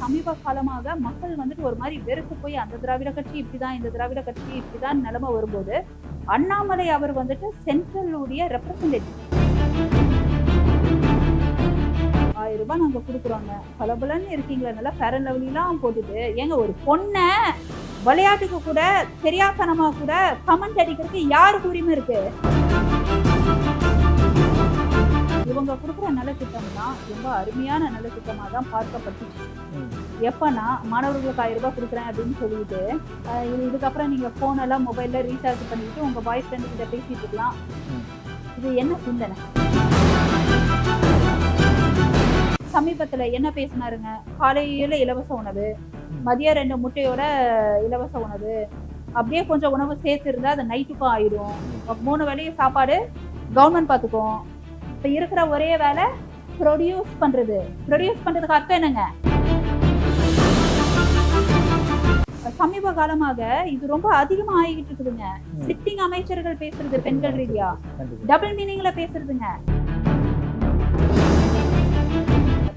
சமீப காலமாக மக்கள் வந்துட்டு ஒரு மாதிரி வெறுத்து போய் அந்த திராவிட கட்சி இப்படிதான், இந்த திராவிட கட்சி இப்படிதான் நிலைமை வரும்போது, அண்ணாமலை அவர் வந்துட்டு சென்ட்ரலுடைய ரெப்ரசன்டேட்டிவ். 1000 ரூபாய் நாங்க குடுக்குறோங்க, பலபலன்னு இருக்கீங்களா, நல்லா ஃபேர் அண்ட் லவ்லிலாம் போட்டுட்டு, ஏங்க ஒரு பொண்ண விளையாட்டுக்கு கூட தெரியாதனமா கூட கமெண்ட் அடிக்கிறதுக்கு யாருக்கு உரிமை இருக்கு? இவங்க கொடுக்குற நலத்திட்டம்லாம் ரொம்ப அருமையான நலத்திட்டமாக தான் பார்க்கப்பட்டுச்சு. எப்பன்னா மாணவர்களுக்கு 1000 ரூபாய் கொடுக்குறேன் அப்படின்னு சொல்லிட்டு இதுக்கப்புறம் நீங்க போன் எல்லாம் மொபைல்ல ரீசார்ஜ் பண்ணிட்டு உங்க பாய் ஃப்ரெண்டு கிட்ட பேசிட்டு இருக்கலாம். இது என்ன சிந்தனை? சமீபத்துல என்ன பேசினாருங்க? காலையில இலவச உணவு, மதியம் 2 முட்டையோட இலவச உணவு, அப்படியே கொஞ்சம் உணவு சேர்த்து இருந்தா அது நைட்டுக்கும் ஆயிடும். 3 வேளையும் சாப்பாடு கவர்மெண்ட் பார்த்துக்கும். இப்ப இருக்கிற ஒரே வேலை ப்ரொடியூஸ் பண்றது. ப்ரொடியூஸ் பண்றதுக்கு அர்த்தம் என்னங்க? சமீப காலமாக இது ரொம்ப அதிகமா ஆகிட்டு இருக்குதுங்க. சிட்டிங் அமைச்சர்கள் பேசுறது பெண்கள் ரீதியா டபுள் மீனிங்ல பேசுறதுங்க.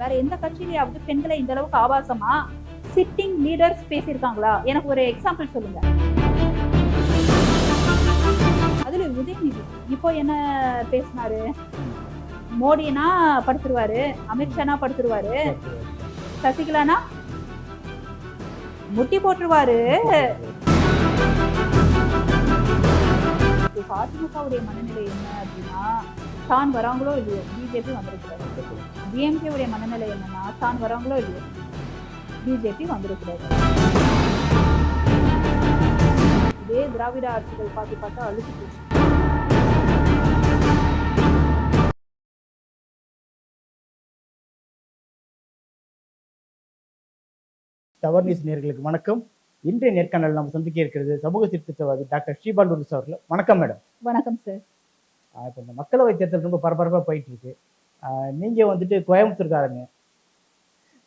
வேற எந்த கட்சியிலாவது பெண்களை இந்த அளவுக்கு ஆபாசமா சிட்டிங் லீடர்ஸ் பேசியிருக்காங்களா? எனக்கு ஒரு எக்ஸாம்பிள் சொல்லுங்க. அதுல உதயநிதி இப்போ என்ன பேசினாரு? மோடினா படுத்துருவாரு, அமித்ஷானா படுத்துருவாரு, சசிகலானா முட்டி போட்டுருவாரு. அதிமுகவுடைய மனநிலை என்ன அப்படின்னா, தான் வராங்களோ இல்லையோ பிஜேபி வந்திருக்கிறாரு. டிஎம்கே உடைய மனநிலை என்னன்னா, தான் வராங்களோ இல்லையோ பிஜேபி வந்திருக்கிறாரு. இதே திராவிட ஆட்சிகள் பார்த்து பார்த்தா அழுத்து போச்சு. டவர் நியூஸ் நேயர்களுக்கு வணக்கம். இன்றைய நேர்காணல் நம்ம சந்திக்க இருக்கிறது சமூக சீர்திருத்தவாதி டாக்டர் ஸ்ரீபால் அவர்கள். வணக்கம் மேடம். வணக்கம் சார். இப்போ இந்த மக்களவை தேர்தல் ரொம்ப பரபரப்பா போயிட்டு இருக்கு. நீங்க வந்துட்டு கோயம்புத்தூர்காரங்க.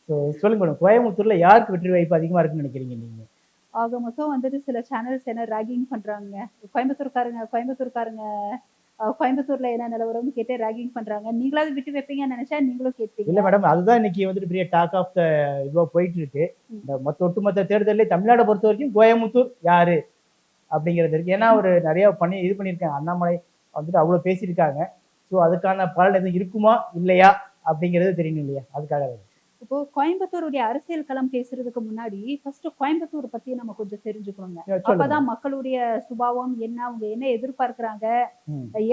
ஸோ சொல்லுங்க மேடம், கோயம்புத்தூர்ல யாருக்கு வெற்றி வாய்ப்பு அதிகமா இருக்குன்னு நினைக்கிறீங்க நீங்க? ஆக மொத்தம் வந்துட்டு சில சேனல்ஸ் என்ன ராகிங் பண்றாங்க, கோயம்புத்தூர்காரங்க கோயம்புத்தூர்ல என்ன நிலவரம்னு கேட்டு ராகிங் பண்றாங்க. நீங்களாவது விட்டு வைப்பீங்கன்னு நினைச்சா நீங்களும் கேட்பீங்க. இல்ல மேடம், அதுதான் இன்னைக்கு வந்துட்டு பெரிய டாக் ஆஃப் த இதுவா போயிட்டு இருக்கு. இந்த ஒட்டுமொத்த தேர்தலே தமிழ்நாடை பொறுத்த வரைக்கும் கோயம்புத்தூர் யாரு அப்படிங்கிறது இருக்கு. ஏன்னா ஒரு நிறைய இது பண்ணியிருக்காங்க. அண்ணாமலை வந்துட்டு அவ்வளவு பேசியிருக்காங்க. ஸோ அதுக்கான பலன் எதுவும் இருக்குமா இல்லையா அப்படிங்கிறது தெரியணும் இல்லையா? அதுக்காக இப்போ கோயம்புத்தூருடைய அரசியல் களம் பேசுறதுக்கு முன்னாடி ஃபர்ஸ்ட் கோயம்புத்தூர் பத்தி நம்ம கொஞ்சம் தெரிஞ்சுக்கணுங்க. அப்பதான் மக்களுடைய சுபாவம் என்ன, அவங்க என்ன எதிர்பார்க்கிறாங்க,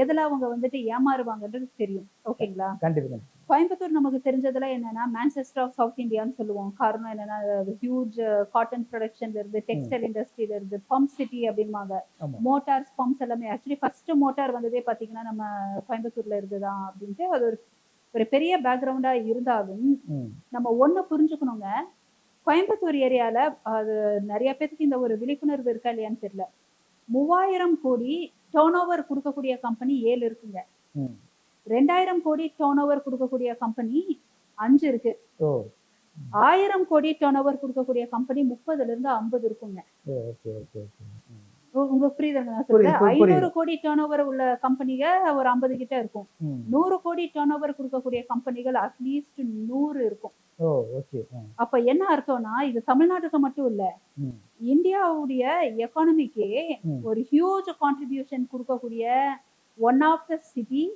எதுல அவங்க வந்துட்டு ஏமாறுவாங்கன்றது தெரியும். ஓகேங்களா? கண்டிப்பா. கோயம்புத்தூர் நமக்கு தெரிஞ்சதுல என்னன்னா மான்செஸ்டர் ஆஃப் சவுத் இந்தியான்னு சொல்லுவோம். காரணம் என்னன்னா ஹியூஜ் காட்டன் ப்ரொடக்ஷன்ல இருந்து, டெக்ஸ்டைல் இண்டஸ்ட்ரியில இருந்து, பம்ப் சிட்டி அப்படின்பாங்க. மோட்டார்ஸ், பம்ப்ஸ் எல்லாமே ஆக்சுவலி ஃபர்ஸ்ட் மோட்டார் வந்ததே பாத்தீங்கன்னா நம்ம கோயம்புத்தூர்ல இருந்துதான் அப்படின்ட்டு அது ஒரு பெரிய பேக்ரவுண்டா இருந்தாலும் நம்ம ஒண்ணு புரிஞ்சுக்கணுங்க. கோயம்புத்தூர் ஏரியால அது நிறைய பேருக்கு இந்த ஒரு விழிப்புணர்வு இருக்கா இல்லையான்னு தெரியல. 3000 கோடி டர்ன் ஓவர் கொடுக்கக்கூடிய கம்பெனி 7 இருக்குங்க. 2000 கோடி டர்ன் ஓவர் கொடுக்கக்கூடிய கம்பெனி 5 இருக்கு. 1000 கோடி டர்ன் ஓவர் கொடுக்கக்கூடிய கம்பெனி 30ல இருந்து 50 இருக்குங்க. உங்களுக்கு புரியுதுங்க நான் சொல்றேன்? 500 கோடி டர்ன் ஓவர் உள்ள கம்பெனிக ஒரு 50 கிட்ட இருக்கும். 100 கோடி டர்ன் ஓவர் கொடுக்கக்கூடிய கம்பெனிகள் அட்லீஸ்ட் 100 இருக்கும். அப்ப என்ன அர்த்தம்னா, இது தமிழ்நாட்டுக்கு மட்டும் இல்ல, இந்தியாவுடைய எக்கானமிக்கே ஒரு ஹியூஜ் கான்ட்ரிபியூஷன் கொடுக்கக்கூடிய one of the city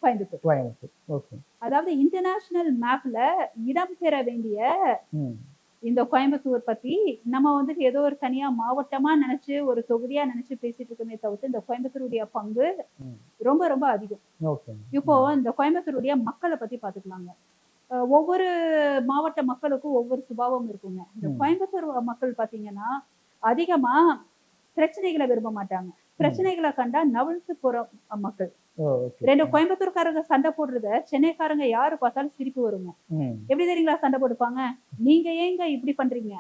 Coimbatore. அதாவது இன்டர்நேஷனல் மேப்ல இடம் பெற வேண்டிய இந்த கோயம்புத்தூர் பத்தி நம்ம வந்துட்டு ஏதோ ஒரு தனியா மாவட்டமா நினைச்சு ஒரு தொகுதியா நினைச்சு பேசிட்டு இருக்கோமே தவிர்த்து இந்த கோயம்புத்தூருடைய பங்கு ரொம்ப ரொம்ப அதிகம். இப்போ இந்த கோயம்புத்தூருடைய மக்களை பத்தி பாத்துக்கலாங்க. ஒவ்வொரு மாவட்ட மக்களுக்கும் ஒவ்வொரு சுபாவம் இருக்குங்க. இந்த கோயம்புத்தூர் மக்கள் பாத்தீங்கன்னா அதிகமா பிரச்சனைகளை விரும்ப மாட்டாங்க. பிரச்சனைகளை கண்டா நவிழ்த்து போற மக்கள். 2 கோயம்புத்தூர்காரங்க சண்டை போடுறத சென்னைக்காரங்க யாரு பார்த்தாலும் சிரிப்பு வருங்க. எப்படி தெரியுங்களா சண்டை போடுப்பாங்க? நீங்க ஏங்க இப்படி பண்றீங்க,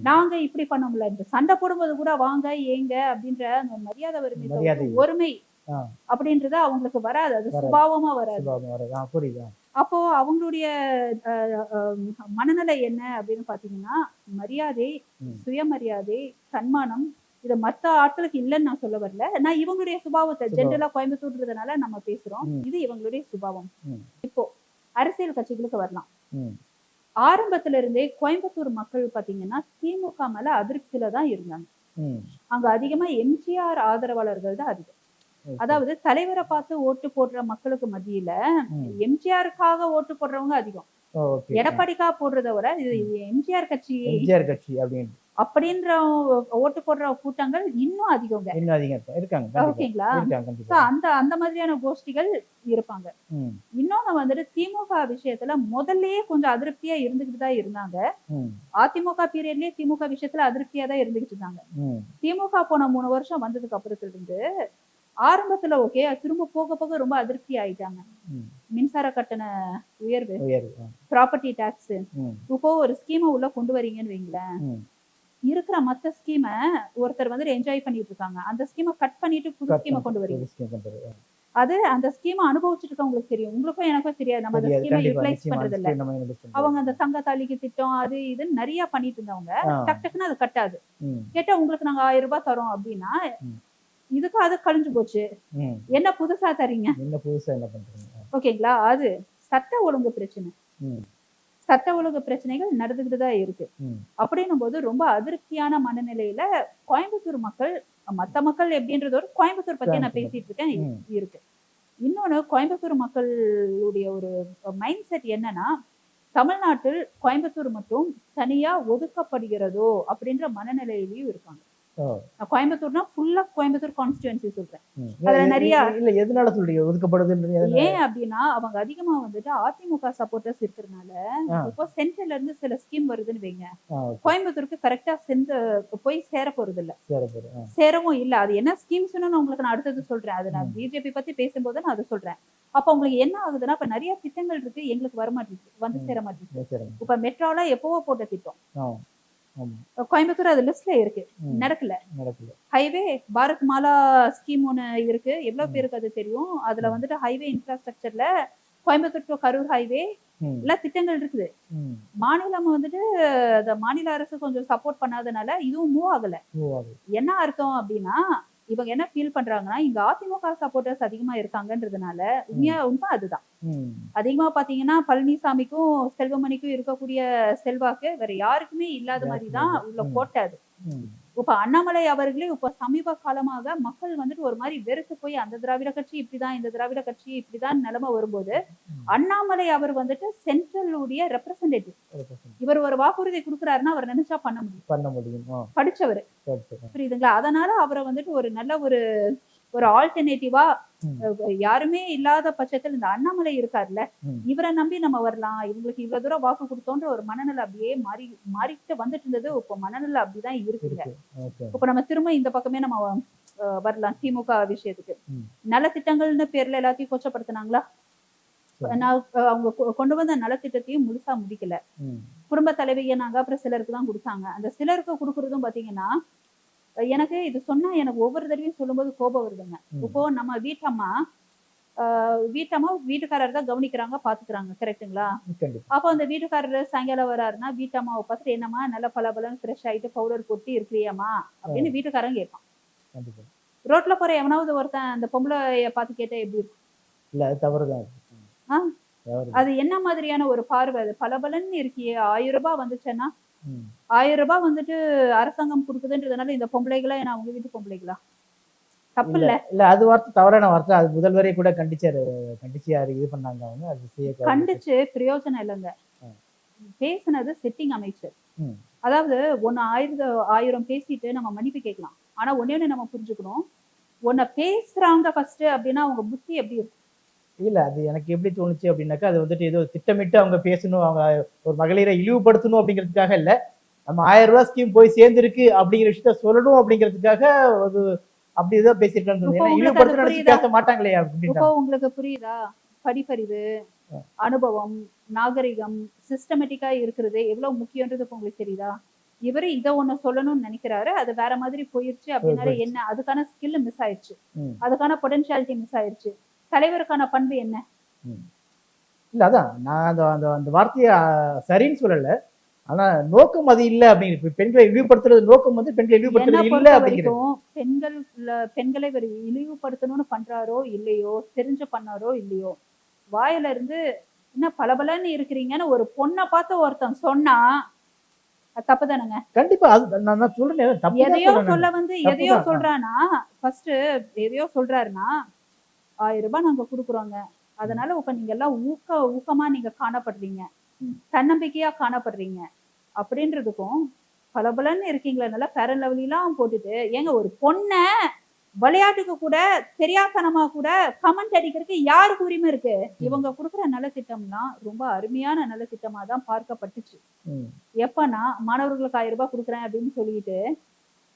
நாங்க இப்படி பண்ணோம்ல. இந்த சண்டை போடும்போது கூட வாங்க ஏங்க அப்படின்ற அந்த மரியாதை வறுமை, ஒருமை அப்படின்றது அவங்களுக்கு வராது. அது சுபாவமா வராது. அப்போ அவங்களுடைய மனநிலை என்ன அப்படின்னு பாத்தீங்கன்னா, மரியாதை, சுயமரியாதை, தன்மானம், இது மத்த ஆட்களுக்கு இல்லைன்னு நான் சொல்ல வரல. நான் இவங்களுடைய சுபாவத்தை ஜென்ரலா கோயம்புத்தூர்ன்றதுனால நம்ம பேசுறோம். இது இவங்களுடைய சுபாவம். இப்போ அரசியல் கட்சிகளுக்கு வரலாம். ஆரம்பத்துல இருந்தே கோயம்புத்தூர் மக்கள் பாத்தீங்கன்னா திமுக மேல அதிருப்தியில தான் இருந்தாங்க. அங்க அதிகமா எம்ஜிஆர் ஆதரவாளர்கள் தான் அதிகம். அதாவது தலைவரை பார்த்து ஓட்டு போடுற மக்களுக்கு மத்தியில எம்ஜிஆருக்காக ஓட்டு போடுறவங்க அதிகம். எடப்பாடிக்காக போடுறத விட இது எம்ஜிஆர் கட்சி அப்படின்னு அப்படின்ற ஓட்டு போடுற கூட்டங்கள் இன்னும் அதிகம் இருக்காங்க. ஓகேங்களா? அந்த அந்த மாதிரியான கோஷ்டிகள் இருப்பாங்க. இன்னொன்னு வந்துட்டு திமுக விஷயத்துல முதல்லயே கொஞ்சம் அதிருப்தியா இருந்துகிட்டு தான் இருந்தாங்க. அதிமுக பீரியட்லயே திமுக விஷயத்துல அதிருப்தியா தான் இருந்துகிட்டு இருந்தாங்க. திமுக போன 3 வருஷம் வந்ததுக்கு அப்புறத்துல இருந்து ஆரம்பத்துல ஓகே, திரும்ப போக போக ரொம்ப அதிருப்தி ஆயிட்டாங்க. மின்சார கட்டண உயர்வு, ப்ராப்பர்ட்டி டாக்ஸ், இப்போ ஒரு ஸ்கீமை உள்ள கொண்டு வரீங்கன்னு வைங்களேன், இருக்கிற மத்த ஸ்கீம ஒருத்தர் வந்து என்ஜாய் பண்ணிட்டு இருக்காங்க, அந்த ஸ்கீமை கட் பண்ணிட்டு புது ஸ்கீமை கொண்டு வரீங்க. அது அந்த ஸ்கீமை அனுபவிச்சுட்டு இருக்கவங்களுக்கு தெரியும், உங்களுக்கும் எனக்கும் தெரியாது. நம்ம அந்த ஸ்கீமை யூட்டிலைஸ் பண்றது இல்ல. அவங்க அந்த தங்க தாலிக்கு திட்டம் அது இதுன்னு நிறைய பண்ணிட்டு இருந்தவங்க டக் டக்குன்னு அது கட்டாது. கேட்டா உங்களுக்கு நாங்க 1000 ரூபாய் தரோம் அப்படின்னா இதுக்கு அது கழிஞ்சு போச்சு, என்ன புதுசா தரீங்க, ஓகேங்களா? அது சட்ட ஒழுங்கு பிரச்சனை, சட்ட ஒழுங்கு பிரச்சனைகள் நடந்துகிட்டு தான் இருக்கு. அப்படின்னும் போது ரொம்ப அதிருப்தியான மனநிலையில கோயம்புத்தூர் மக்கள், மத்த மக்கள் எப்படின்றதோட கோயம்புத்தூர் பத்தி நான் பேசிட்டு இருக்கேன் இருக்கு. இன்னொன்னு, கோயம்புத்தூர் மக்களுடைய ஒரு மைண்ட் செட் என்னன்னா, தமிழ்நாட்டில் கோயம்புத்தூர் மட்டும் தனியா ஒதுக்கப்படுகிறதோ அப்படின்ற மனநிலையிலயும் இருக்காங்க. கோயம்புத்தூர்னா ஃபுல்லா கோயம்புத்தூர் கான்ஸ்டிட்யூன்சி சொல்றேன். அதுல நிறைய எதனால சொல்றீங்க ஒதுக்கப்படுது? ஏன் அப்படின்னா அவங்க அதிகமா வந்துட்டு அதிமுக சப்போர்ட்டர்ஸ் இருக்கிறதுனால இப்போ சென்ட்ரல்ல இருந்து சில ஸ்கீம் வருதுன்னு வைங்க, கோயம்புத்தூருக்கு கரெக்டா போய் சேர போறது இல்ல, சேரவும் இல்ல. அது என்ன ஸ்கீம்ஸ்னு உங்களுக்கு நான் அடுத்தது சொல்றேன். அது நான் பிஜேபி பத்தி பேசும்போது நான் அதை சொல்றேன். அப்ப உங்களுக்கு என்ன ஆகுதுன்னா, இப்ப நிறைய திட்டங்கள் இருக்கு, எங்களுக்கு வர மாட்டேங்குது, வந்து சேர மாட்டேங்குது. இப்ப மெட்ரோல எப்பவோ போட்ட திட்டம் கோயம்புத்தூர் அது லிஸ்ட்ல இருக்கு, நடக்கல. ஹைவே பாரத் மாலா ஸ்கீம் ஒண்ணு இருக்கு, எவ்வளவு பேருக்கு அது தெரியும்? அதுல வந்துட்டு ஹைவே இன்ஃப்ராஸ்ட்ரக்சர்ல கோயம்புத்தூர் டு கரூர் ஹைவே எல்லாம் திட்டங்கள் இருக்குது. மாநிலம் வந்துட்டு மாநில அரசு கொஞ்சம் சப்போர்ட் பண்ணாதனால இதுவும் மூவ் ஆகல. என்ன அர்த்தம் அப்படின்னா, இவங்க என்ன ஃபீல் பண்றாங்கன்னா, இங்க அதிமுக சப்போர்ட்டர்ஸ் அதிகமா இருக்காங்கன்றதுனால உண்மை அதுதான். அதிகமா பாத்தீங்கன்னா பழனிசாமிக்கும் செல்வமணிக்கும் இருக்கக்கூடிய செல்வாக்கு வேற யாருக்குமே இல்லாத மாதிரிதான் உள்ள போட்டாது. இப்ப அண்ணாமலை அவர்களே இப்ப சமீப காலமாக மக்கள் வந்துட்டு ஒரு மாதிரி வெறுத்து போய் அந்த திராவிட கட்சி இப்படிதான், இந்த திராவிட கட்சி இப்படிதான் நிலைமை வரும்போது, அண்ணாமலை அவர் வந்துட்டு சென்ட்ரலுடைய ரெப்ரசன்டேட்டிவ், இவர் ஒரு வாக்குறுதி கொடுக்குறாருன்னா அவர் நினைச்சா பண்ண முடியும், படிச்சவர், புரியுதுங்களா? அதனால அவரை வந்துட்டு ஒரு நல்ல ஒரு ஆல்டர்னேட்டிவா, யாருமே இல்லாத பட்சத்தில் இந்த அண்ணாமலை இருக்காருல்ல, இவரை நம்பி நம்ம வரலாம், இவங்களுக்கு இவ்வளவு தூரம் வாக்கு கொடுத்தோன்ற ஒரு மனநிலை அப்படியே மாறிட்டு வந்துட்டு இருந்தது. இப்ப மனநிலை அப்படிதான் இருக்குங்க. இப்ப நம்ம திரும்ப இந்த பக்கமே நம்ம வரலாம். திமுக விஷயத்துக்கு நல திட்டங்கள்னு பேர்ல எல்லாத்தையும் கொச்சப்படுத்தினாங்களா? அவங்க கொண்டு வந்த நலத்திட்டத்தையும் முழுசா முடிக்கல. குடும்ப தலைவியனாங்க, அப்புறம் சிலருக்கு தான் கொடுத்தாங்க. அந்த சிலருக்கு கொடுக்கறதும் பாத்தீங்கன்னா, எனக்கு இது சொன்னா எனக்கு ஒவ்வொரு தடவையும் சொல்லும்போது கோபம் வருதுங்க. இப்போ நம்ம வீட்டம்மா வீட்டுக்காரர் தான் கவனிக்கிறாங்க, பாத்துக்கிறாங்க, கரெக்டுங்களா? அப்போ அந்த வீட்டுக்காரர் சாயங்காலம் வராருன்னா வீட்டம்மாவை பார்த்துட்டு, என்னம்மா நல்ல பலபலன்னு ஃப்ரெஷ் ஆயிட்டு பவுடர் கொட்டி இருக்கிறியாமா அப்படின்னு வீட்டுக்காரன் கேட்பான். ரோட்ல போற எவனாவது ஒருத்தன் அந்த பொம்பளைய பார்த்து கேட்டா எப்படி இருக்கும்? இல்ல, அது தவறுதான். அது என்ன மாதிரியான ஒரு பார்வை? அது பலபலன்னு இருக்கியே, 1000 ரூபாய் வந்துச்சுன்னா 1000 ரூபாய் வந்துட்டு அரசாங்கம் கொடுக்குதுன்றதுனால இந்த பொம்பளைகளா என்ன அவங்க வீட்டு பொம்பளைகளா? தப்பு இல்ல. இல்ல, அது வார்த்தை தவறான வார்த்தை. அது முதல்வரை கூட கண்டிச்சு இது பண்ணாங்க. அவங்க அது கண்டிச்சு பிரயோஜனம் இல்லைங்க. பேசினது செட்டிங் அமைச்சர். அதாவது 1000 பேசிட்டு நம்ம மன்னிப்பு கேட்கலாம். ஆனா ஒன்னே நம்ம புரிஞ்சுக்கணும், உன்னை பேசுறாங்க ஃபர்ஸ்ட் அப்படின்னா அவங்க புத்தி எப்படி இருக்கும்? இல்ல, அது எனக்கு எப்படி தோணுச்சு அப்படின்னாக்கா, அது வந்துட்டு ஏதோ திட்டமிட்டு அவங்க பேசணும், அவங்க ஒரு மகளிரை இழிவுபடுத்தணும் அப்படிங்கிறதுக்காக இல்ல, நம்ம 1000 ரூபாய் ஸ்கீம் போய் சேர்ந்திருக்கு அப்படிங்கிற விஷயத்த சொல்லணும் அப்படிங்கிறதுக்காக அது அப்படிதான் பேசிருக்கான்னு பேச மாட்டாங்களே. இப்போ உங்களுக்கு புரியுதா? படிப்பறிவு, அனுபவம், நாகரிகம், சிஸ்டமேட்டிக்கா இருக்கிறது எவ்வளவு முக்கியன்றது உங்களுக்கு தெரியுதா? இவரு இதை ஒண்ணு சொல்லணும்னு நினைக்கிறாரு, அது வேற மாதிரி போயிருச்சு அப்படின்னால என்ன? அதுக்கான ஸ்கில் மிஸ் ஆயிடுச்சு, அதுக்கான பொட்டன்ஷியாலிட்டி மிஸ் ஆயிடுச்சு. தலைவருக்கான பண்பு என்ன? இல்ல, அதான் நான் அந்த வார்த்தையை சரின்னு சொல்லல, ஆனா நோக்கம் அது இல்ல அப்படிங்கிறது. பெண்களை இழிவுபடுத்துறது நோக்கம் வந்து பெண்களை இழிவுபடுத்துறது இல்ல அப்படிங்கிறது. பெண்களை இழிவுபடுத்தணும்னு பண்றாரோ இல்லையோ, தெரிஞ்சு பண்ணாரோ இல்லையோ, வாயில இருந்து என்ன பளபளன்னு இருக்கிறீங்கன்னு ஒரு பொண்ணை பார்த்து ஒருத்தன் சொன்னா அது தப்பு தானுங்க. கண்டிப்பா அது நான் சொல்றேன், தப்பு எதையோ தான் சொல்ல சொல்றேன். வந்து தப்பு எதையோ தான். சொல்றானா, ஃபர்ஸ்ட் எதையோ சொல்றாருன்னா 1000 ரூபாய் நாங்க கொடுக்குறோங்க, அதனால இப்ப நீங்க எல்லாம் ஊக்கமா நீங்க காணப்படுறீங்க, தன்னம்பிக்கையா காணப்படுறீங்க அப்படின்றதுக்கும் பளபளன்னு இருக்கீங்களா நல்லா ஃபேர் அண்ட் லவ்லிலாம் போட்டுட்டு ஏங்க ஒரு பொண்ண விளையாட்டுக்கு கூட தெரியாதனமா கூட கமெண்ட் அடிக்கிறதுக்கு யாருக்கு உரிமை இருக்கு? இவங்க கொடுக்குற நலத்திட்டம்லாம் ரொம்ப அருமையான நலத்திட்டமா தான் பார்க்கப்பட்டுச்சு. எப்பன்னா மாணவர்களுக்கு 1000 ரூபாய் கொடுக்குறேன் அப்படின்னு சொல்லிட்டு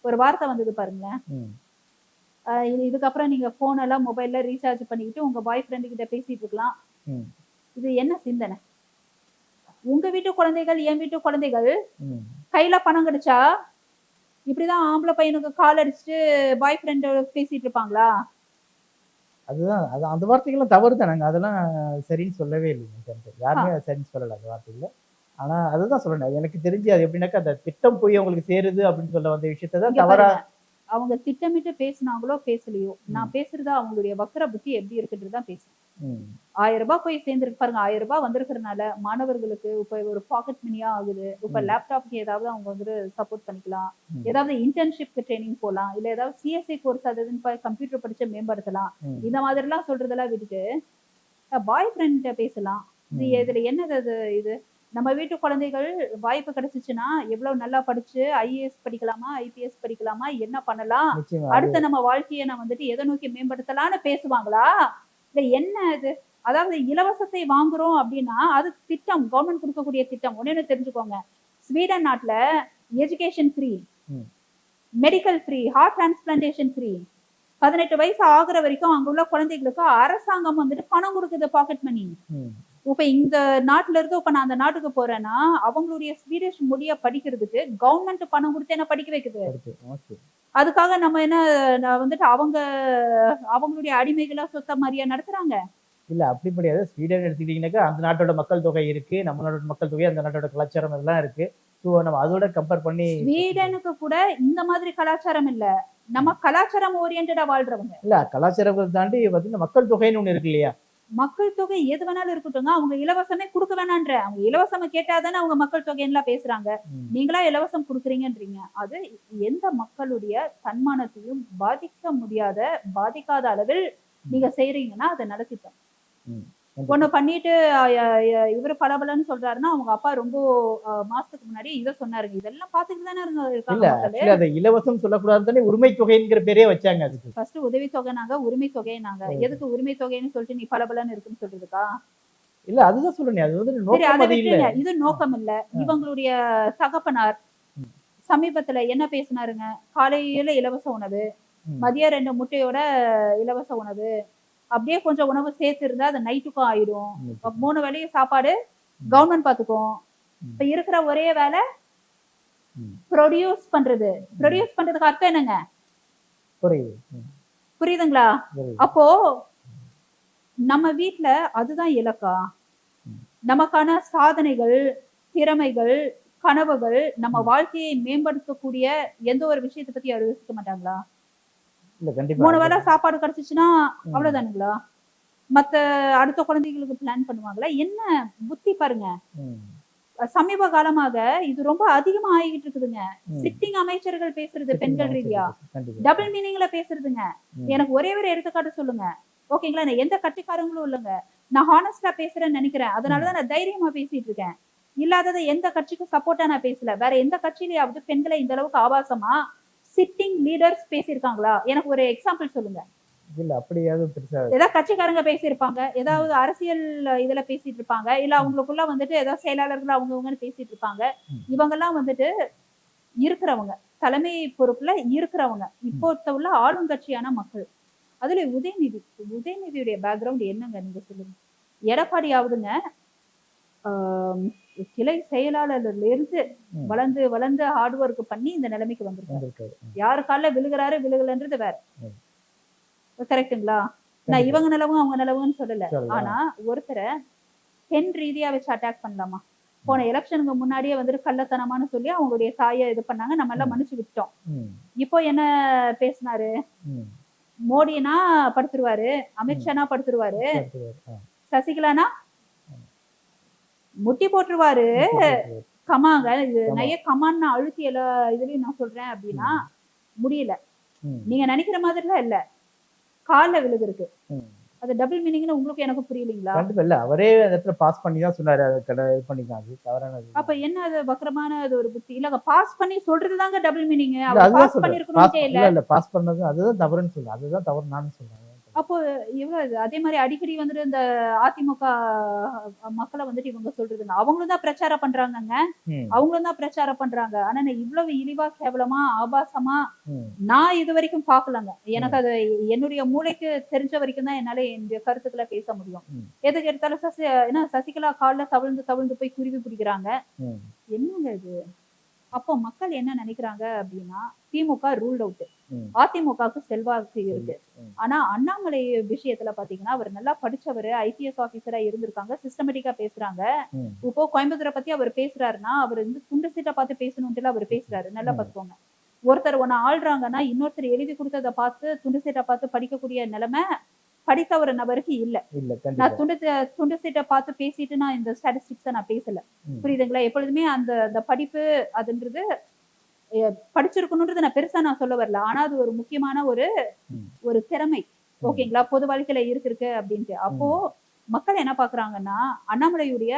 ஒரு வார்த்தை வந்தது பாருங்களேன். இதுக்கப்புறம் நீங்க போன் எல்லாம் மொபைல்ல ரீசார்ஜ் பண்ணிக்கிட்டு உங்க பாய் ஃப்ரெண்டு கிட்ட பேசிட்டு இருக்கலாம். இது என்ன சிந்தனை? உங்க வீட்டு குழந்தைகள் என் வீட்டு குழந்தைகள் கையில பணம் கிடைச்சா இப்படிதான் ஆம்பளை பையனுக்கு கால் அடிச்சுட்டு பாய் ஃப்ரெண்ட் பேசிட்டு இருப்பாங்களா? அதுதான் அந்த வார்த்தைகள்லாம் தவறு தானங்க. அதெல்லாம் சரின்னு சொல்லவே இல்லைங்க. யாருமே சரின்னு சொல்லல அந்த வார்த்தைகளை. ஆனா அதுதான் சொல்லணும். எனக்கு தெரிஞ்சு அது எப்படின்னாக்கா அந்த திட்டம் போய் அவங்களுக்கு சேருது அப்படின்னு சொல்ல வந்த விஷயத்தை தான் தவறா அவங்க திட்டமிட்டு பேசினாங்களோ பேசலையோ, நான் பேசுறது அவங்களுடைய வக்கர புத்தி எப்படி இருக்குன்றதுதான் பேசுறேன். 1000 ரூபாய் போய் சேர்ந்துருக்கு பாருங்க. 1000 ரூபாய் வந்திருக்கிறதுனால மாணவர்களுக்கு இப்ப ஒரு பாக்கெட் மணியா ஆகுது. இப்ப லேப்டாப்க்கு ஏதாவது அவங்க வந்து சப்போர்ட் பண்ணிக்கலாம், ஏதாவது இன்டர்ன்ஷிப்க்கு ட்ரைனிங் போலாம், இல்ல ஏதாவது சிஎஸ்ஐ கோர்ஸ் அதுன்னு கம்ப்யூட்டர் படிச்சு மேம்படுத்தலாம். இந்த மாதிரி எல்லாம் சொல்றதெல்லாம் விட்டுட்டு பாய் ஃப்ரெண்ட் பேசலாம். இதுல என்னது இது? நம்ம வீட்டு குழந்தைகள் வாய்ப்பு கிடைச்சிச்சுன்னா எவ்வளவு நல்லா படிச்சு ஐஏஎஸ் படிக்கலாமா, ஐபிஎஸ் படிக்கலாமா, என்ன பண்ணலாம், அடுத்த நம்ம வாழ்க்கையை நான் வந்துட்டு எதை நோக்கி மேம்படுத்தலாம்னு பேசுவாங்களா? இல்ல என்ன இது? அதாவது இலவசத்தை வாங்குறோம் அப்படின்னா அது திட்டம், கவர்மெண்ட் கொடுக்கக்கூடிய திட்டம். ஒண்ணு தெரிஞ்சுக்கோங்க, ஸ்வீடன் நாட்டுல education free, medical free, heart transplantation free. 18 வயசு ஆகுற வரைக்கும் அங்க உள்ள குழந்தைகளுக்கு அரசாங்கம் வந்துட்டு பணம் கொடுக்குது, பாக்கெட் மணி. இப்ப இந்த நாட்டுல இருந்து இப்ப நான் அந்த நாட்டுக்கு போறேன்னா அவங்களுடைய ஸ்வீடிஷ் மொழிய படிக்கிறதுக்கு கவர்மெண்ட் பணம் கொடுத்து என்ன படிக்க வைக்குது. அதுக்காக நம்ம என்ன வந்துட்டு அவங்களுடைய அடிமைகளா சொத்த மாதிரியா நடத்துறாங்க? இல்ல அப்படி முடியாது. ஸ்வீடன் எடுத்துக்கிட்டீங்கன்னாக்கா அந்த நாட்டோட மக்கள் தொகை இருக்கு, நம்ம நாட்டோட மக்கள் தொகை, அந்த நாட்டோட கலாச்சாரம் எல்லாம் இருக்கு. ஸோ நம்ம அதோட கம்பேர் பண்ணி ஸ்வீடனுக்கு கூட இந்த மாதிரி கலாச்சாரம் இல்ல. நம்ம கலாச்சாரம் ஓரியன்டா வாழ்றவங்க. இல்ல கலாச்சாரத்தை தாண்டி பாத்தீங்கன்னா மக்கள் தொகைன்னு ஒண்ணு இருக்கு இல்லையா? மக்கள் தொகை எது வேணாலும் இருக்கட்டுங்க, அவங்க இலவசமே கொடுக்க வேணான்ற. அவங்க இலவசம் கேட்டாதானே அவங்க மக்கள் தொகைலாம் பேசுறாங்க. நீங்களா இலவசம் கொடுக்குறீங்கன்றீங்க. அது எந்த மக்களுடைய தன்மானத்தையும் பாதிக்காத அளவில் நீங்க செய்யறீங்கன்னா அதை நடத்திட்டோம். ஒண்ணு பண்ணிட்டு இவரு பலபலன்னு சொல்றாருன்னா அவங்க அப்பா ரொம்ப மாசத்துக்கு முன்னாடி இதை சொன்னாருங்க. இதெல்லாம் பாத்துட்டு தானே இருக்காங்க. இலவசம் சொல்லக்கூடாதுன்னு உரிமை தொகைங்கிற பேரே வச்சாங்க. அதுக்கு ஃபர்ஸ்ட் உதவி தொகைனாங்க, உரிமை தொகைனாங்க. எதுக்கு உரிமை தொகைன்னு சொல்லிட்டு நீ பலபலன்னு இருக்குன்னு சொல்றதுக்கா? இல்ல அதுதான் சொல்றேன். அது வந்து இது நோக்கம் இல்ல. இவங்களுடைய தகப்பனார் சமீபத்துல என்ன பேசினாருங்க? காலையில இலவச உணவு, மதியம் 2 முட்டையோட இலவச உணவு, அப்படியே கொஞ்சம் உணவு சேர்த்து இருந்தா அது நைட்டுக்கும் ஆயிடும். 3 வேளையும் சாப்பாடு கவர்மெண்ட் பாத்துக்கும். இப்ப இருக்கிற ஒரே வேலை ப்ரொடியூஸ் பண்றது. ப்ரொடியூஸ் பண்றதுக்கு அர்த்தம் என்னங்க? புரியுதுங்களா? அப்போ நம்ம வீட்டுல அதுதான் இலக்கா? நமக்கான சாதனைகள், திறமைகள், கனவுகள், நம்ம வாழ்க்கையை மேம்படுத்தக்கூடிய எந்த ஒரு விஷயத்தை பத்தி யாரும் யோசிக்க மாட்டாங்களா? 3 வேளை சாப்பாடு கிடைச்சிச்சுன்னா அவ்வளவுதானுங்களா? மத்த அடுத்த குழந்தைகளுக்கு பிளான் பண்ணுவாங்களா? என்ன புத்தி பாருங்க. சமீப காலமாக இது ரொம்ப அதிகமா ஆகிட்டு இருக்குதுங்க. சிட்டிங் அமைச்சர்கள் பேசுறது பெண்கள் ரீதியா டபுள் மீனிங்ல பேசுறதுங்க. எனக்கு ஒரே ஒரு எடுத்துக்காட்டு சொல்லுங்க, ஓகேங்களா? நான் எந்த கட்சிக்காரங்களும் இல்லைங்க, நான் ஹானஸ்டா பேசுறேன்னு நினைக்கிறேன். அதனாலதான் நான் தைரியமா பேசிட்டு இருக்கேன். இல்லாததை எந்த கட்சிக்கும் சப்போர்ட்டா நான் பேசல. வேற எந்த கட்சியிலேயாவது பெண்களை இந்த அளவுக்கு ஆபாசமா சிட்டிங் லீடர்ஸ் பேசியிருக்காங்களா? எனக்கு ஒரு எக்ஸாம்பிள் சொல்லுங்க. இல்ல அப்படியாவது பெருசா ஏதாவது கட்சிக்காரங்க பேசியிருப்பாங்க, ஏதாவது அரசியல் இதுல பேசிட்டு இருப்பாங்க, இல்ல அவங்களுக்குள்ள வந்துட்டு ஏதாவது செயலாளர்கள் அவங்கவுங்கன்னு பேசிட்டு இருப்பாங்க. இவங்கெல்லாம் வந்துட்டு இருக்கிறவங்க, தலைமை பொறுப்புல இருக்கிறவங்க, இப்போ உள்ள ஆளும் கட்சியான மக்கள். அதுல உதயநிதியுடைய பேக்ரவுண்ட் என்னங்க நீங்க சொல்லுங்க. எடப்பாடியாவதுங்க கிளை செயலாளர்ல இருந்து வளர்ந்து வளர்ந்து ஹார்ட் ஒர்க் பண்ணி இந்த நிலைமைக்கு வந்திருக்காரு. யாரு கால விழுகலன்றது வேற. கரெக்டுங்களா? நான் இவங்க நிலவும் அவங்க நிலவுன்னு சொல்லல. ஆனா ஒருத்தரை பெண் ரீதியா வச்சு அட்டாக் பண்ணலாமா? போன எலெக்ஷனுக்கு முன்னாடியே வந்துட்டு கள்ளத்தனமானு சொல்லி அவங்களுடைய தாயை இது பண்ணாங்க, நம்ம எல்லாம் மன்னிச்சு விட்டோம். இப்போ என்ன பேசினாரு? மோடினா படுத்துருவாரு, அமித்ஷானா படுத்துருவாரு, சசிகலானா முட்டி போட்டுருவாரு. ம். கமாங்க இது ஆமா. நிறைய கமான்னு அழுத்தி எல்லா இதுலயும் நான் சொல்றேன் அப்படின்னா ம். முடியல. ம். நீங்க நினைக்கிற மாதிரிலாம் இல்ல. கால்ல விழுகுருக்கு. ம். அது டபுள் மீனிங்னு உங்களுக்கு எனக்கு புரியலீங்களா? கண்டிப்பா இல்ல. அவரே அந்த இடத்துல பாஸ் பண்ணி தான் சொன்னாரு. அது இது பண்ணிக்கலாம். அது தவறானது. அப்ப என்ன அது வக்ரமான அது ஒரு புத்தி. இல்லங்க பாஸ் பண்ணி சொல்றது தாங்க டபுள் மீனிங். இல்ல அவர் அதுதான் பாஸ் சொல்றேன். பண்ணிருக்கணும்ட்டே இல்ல. இல்ல பாஸ் பண்ணது அதுதான் தவறுன்னு சொல்றேன். அதுதான் தவறு நானும் சொல்றேன். அப்போ எவ்வளவு இது? அதே மாதிரி அடிக்கடி வந்துட்டு இந்த அதிமுக மக்களை வந்துட்டு இவங்க சொல்றதுங்க. அவங்களும் தான் பிரச்சாரம் பண்றாங்கங்க. ம். அவங்களும் தான் பிரச்சாரம் பண்றாங்க. ஆனா நான் இவ்வளவு இழிவா, கேவலமா, ஆபாசமா ம். நான் இது வரைக்கும் பார்க்கலங்க. எனக்கு ம். அது என்னுடைய மூளைக்கு தெரிஞ்ச வரைக்கும் தான் என்னால என்னுடைய கருத்துக்களை பேச முடியும். ம். எதுக்கு எடுத்தாலும் ஏன்னா சசிகலா கால்ல தவிழ்ந்து தவிழ்ந்து போய் குருவி பிடிக்கிறாங்க. ம். என்னங்க இது? அப்போ மக்கள் என்ன நினைக்கிறாங்க அப்படின்னா, திமுக ரூல்ட் அவுட். ம். அதிமுகவுக்கு செல்வாக்கு இருக்கு. ம். ஆனா அண்ணாமலை விஷயத்துல பாத்தீங்கன்னா, அவர் நல்லா படிச்சவரு, ஐபிஎஸ் ஆபீசரா இருந்திருக்காங்க, சிஸ்டமேட்டிக்கா பேசுறாங்க. ம். இப்போ கோயம்புத்தூரை பத்தி அவர் பேசுறாருன்னா, அவர் வந்து துண்டு சீட்டை பார்த்து பேசணும்ட்டு அவர் பேசுறாரு. நல்லா ம். பாத்துக்கோங்க. ஒருத்தர் ஒண்ணு ஆள்றாங்கன்னா, இன்னொருத்தர் எழுதி கொடுத்ததை பார்த்து துண்டு சீட்டை பார்த்து படிக்கக்கூடிய நிலைமை படித்த ஒரு நபருக்கு இல்ல. இல்ல நான் கண்டிப்பா. துண்டு சீட்டை பார்த்து பேசிட்டு நான் இந்த ஸ்டாட்டிஸ்டிக்ஸை நான் பேசல. ம். புரியுதுங்களா? எப்பொழுதுமே அந்த அந்த படிப்பு அதுன்றது படிச்சிருக்கணும்ன்றது நான் பெருசா நான் சொல்ல வரல. ஆனா அது ஒரு முக்கியமான ஒரு ம். ஒரு திறமை. ம். ஓகேங்களா? பொது வாழ்க்கையில இருக்கு அப்படின்ட்டு. அப்போ ம். மக்கள் என்ன பாக்குறாங்கன்னா, அண்ணாமலையுடைய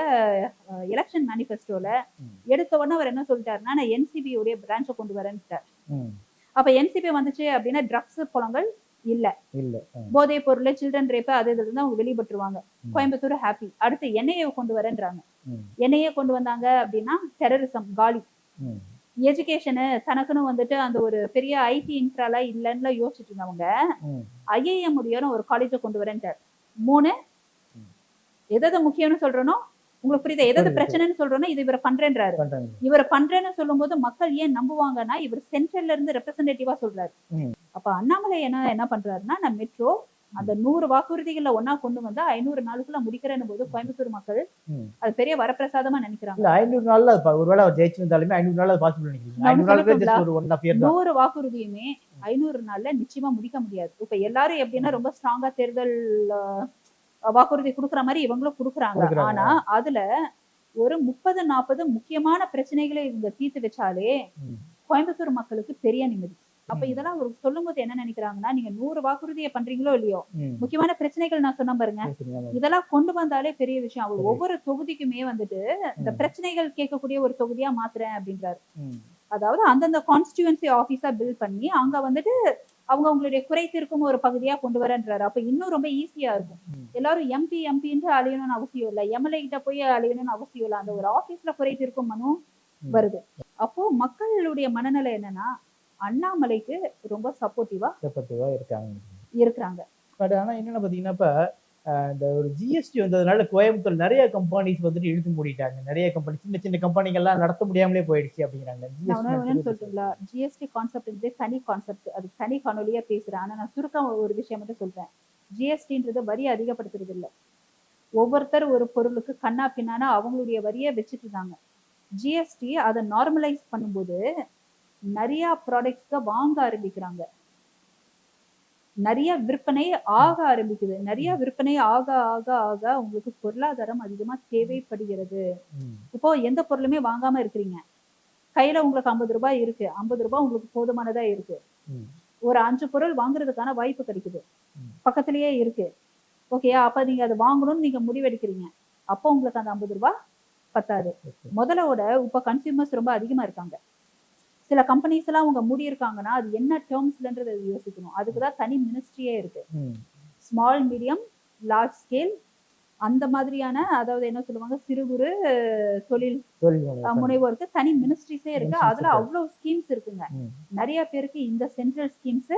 எலெக்ஷன் மேனிஃபெஸ்டோல ம். எடுத்த உடனே அவர் என்ன சொல்லிட்டாருன்னா, நான் என்சிபி உடைய பிரான்ச்சை கொண்டு வரேன்ட்டார். ம். அப்ப என்சிபி வந்துச்சு அப்படின்னா ட்ரக்ஸ் புலங்கள் இல்ல. இல்ல. போதைப் பொருள், சில்ட்ரன் ரேப் அது இதுல இருந்து அவங்க வெளிப்பட்டுருவாங்க. ம். கோயம்புத்தூர் ஹாப்பி. அடுத்து என்ஐஏ கொண்டு வரேன்றாங்க. ம். என்ஐஏ கொண்டு வந்தாங்க அப்படின்னா டெரரிசம் காலி. ம். எஜுகேஷனு தனக்குன்னு வந்துட்டு அந்த ஒரு பெரிய ஐடி இன்ஃப்ரால இல்லைன்னு யோசிச்சுட்டு இருந்தவங்க ம். ஐஏஎம் முடியும் ஒரு காலேஜை கொண்டு வரேன்ட்டார். 3 ம். எது முக்கியம்னு சொல்றனோ உங்களுக்கு புரியுதா? எது புரியுது. பிரச்சனைன்னு சொல்றனோ இது இவர் பண்றேன்றாரு. பண்றாங்க. இவர் பண்றேன்னு சொல்லும்போது மக்கள் ஏன் நம்புவாங்கன்னா இவர் சென்ட்ரல்ல இருந்து ரெப்ரசன்டேட்டிவா சொல்றாரு. ம். அப்ப அண்ணாமலை என்ன பண்றாருன்னா, நான் மெட்ரோ அந்த 100 வாக்குறுதிகளை ஒண்ணா கொண்டு வந்தா 500 நாளுக்குள்ள முடிக்கிறேன்னு போது கோயம்புத்தூர் மக்கள் ம். அது பெரிய வரப்பிரசாதமா நினைக்கிறாங்க. இல்ல 500 நாள்ல ஒருவேளை அவர் ஜெயிச்சிருந்தாலுமே 500 நாள் அது பாசிபிள் நினைக்கிறீங்க. நான் 500 நாளுக்கு சொல்லட்டுங்களா? ஜஸ்ட் ஒரு 1 1/2 இயர் தான். 100 வாக்குறுதியுமே 500 நாள்ல நிச்சயமா முடிக்க முடியாது. இப்ப எல்லாரும் எப்படின்னா ரொம்ப ஸ்ட்ராங்கா தேர்தல் வாக்குறுதி குடுக்குற மாதிரி இவங்களும் குடுக்குறாங்க. குடுக்குறாங்க. ஆனா அதுல ஒரு 30, 40 முக்கியமான பிரச்சனைகளை இவங்க தீர்த்து வச்சாலே ம். கோயம்புத்தூர் மக்களுக்கு பெரிய நிம்மதி. அப்ப ம். இதெல்லாம் ஒரு சொல்லும்போது என்ன நினைக்கிறாங்கன்னா, நீங்க 100 வாக்குறுதியை பண்றீங்களோ இல்லையோ, ம். முக்கியமான பிரச்சனைகள் நான் சொன்னேன் பாருங்க. சரிங்க. ஆமா. இதெல்லாம் கொண்டு வந்தாலே பெரிய விஷயம். அவர் சரி. ஒவ்வொரு தொகுதிக்குமே வந்துட்டு இந்த ம். பிரச்சனைகள் கேட்கக்கூடிய ஒரு தொகுதியா மாத்துறேன் அப்படின்றாரு. ம். அதாவது அந்தந்த கான்ஸ்டிட்யூன்சி ஆபீஸா பில்ட் பண்ணி அங்க வந்துட்டு அவங்களுடைய குறை தீர்க்கும் ஒரு பகுதியா கொண்டு வரேன்றாரு. அப்ப இன்னும் ரொம்ப ஈஸியா இருக்கும். ம். எல்லாரும் எம்பின்னு அலையணும்னு அவசியம் இல்ல. எம்எல்ஏ கிட்ட போய் அலையணும்னு அவசியம் இல்ல. அந்த ஒரு ஆபீஸ்ல குறை தீர்க்கும் மனு ம். வருது. அப்போ மக்களுடைய மனநிலை என்னன்னா, அண்ணாமலைக்கு ரொம்ப சப்போர்ட்டிவா இருக்காங்க. இருக்கிறாங்க. பட் ஆனா என்னன்னு பாத்தீங்கன்னா, இப்ப இந்த ஒரு ஜிஎஸ்டி வந்ததுனால கோயம்புத்தூர் நிறைய கம்பெனிஸ் வந்துட்டு இழுத்து மூடிட்டாங்க. நிறைய கம்பெனி சின்ன சின்ன கம்பெனிகள்லாம் நடத்த முடியாமலே போயிடுச்சு அப்படிங்கிறாங்க. நான் என்னன்னு ஜிஎஸ்டி சொல்லட்டுங்களா? ஜிஎஸ்டி கான்செப்ட் தனி கான்செப்ட். அது தனி காணொலியா பேசுறேன். ஆனா நான் சுருக்கம் ஒரு விஷயம் மட்டும் சொல்றேன். ஜிஎஸ்டின்றது வரி அதிகப்படுத்துறது இல்ல. ஒவ்வொருத்தர் ஒரு பொருளுக்கு கண்ணா பின்னானா அவங்களுடைய வரியை வச்சுட்டு இருந்தாங்க. ஜிஎஸ்டி அதை நார்மலைஸ் பண்ணும்போது நிறைய ப்ராடக்ட்ஸ்க்கு வாங்க ஆரம்பிக்கிறாங்க. நிறைய விற்பனை ஆக ஆரம்பிக்குது. நிறைய விற்பனை ஆக ஆக ஆக உங்களுக்கு பொருளாதாரம் அதிகமா தேவைப்படுகிறது. ம். இப்போ எந்த பொருளுமே வாங்காம இருக்கிறீங்க. கையில உங்களுக்கு 50 ரூபாய் இருக்கு. 50 ரூபாய் உங்களுக்கு போதுமானதா இருக்கு. ம். ஒரு 5 பொருள் வாங்குறதுக்கான வாய்ப்பு கிடைக்குது. ம். பக்கத்திலேயே இருக்கு. ஓகேயா? அப்ப நீங்க அதை வாங்கணும்னு நீங்க முடிவெடுக்கிறீங்க. அப்போ உங்களுக்கு அந்த 50 ரூபாய் பத்தாது. ஓகே. முதலோட இப்ப கன்சியூமர்ஸ் ரொம்ப அதிகமா இருக்காங்க. சில கம்பெனிஸ் எல்லாம் அவங்க மூடி இருக்காங்கன்னா அது என்ன டேர்ம்ஸ்லன்றதை யோசிக்கணும். அதுக்குதான் தனி மினிஸ்ட்ரியே இருக்கு. ம். ஸ்மால், மீடியம், லார்ஜ் ஸ்கேல் அந்த மாதிரியான அதாவது என்ன சொல்லுவாங்க சிறு குறு தொழில் முனைவோருக்கு தனி மினிஸ்ட்ரிஸே இருக்கு. Ministries அதுல இருக்கு. அவ்வளவு ஸ்கீம்ஸ் இருக்குங்க. ம். நிறைய பேருக்கு இந்த சென்ட்ரல் ஸ்கீம்ஸ்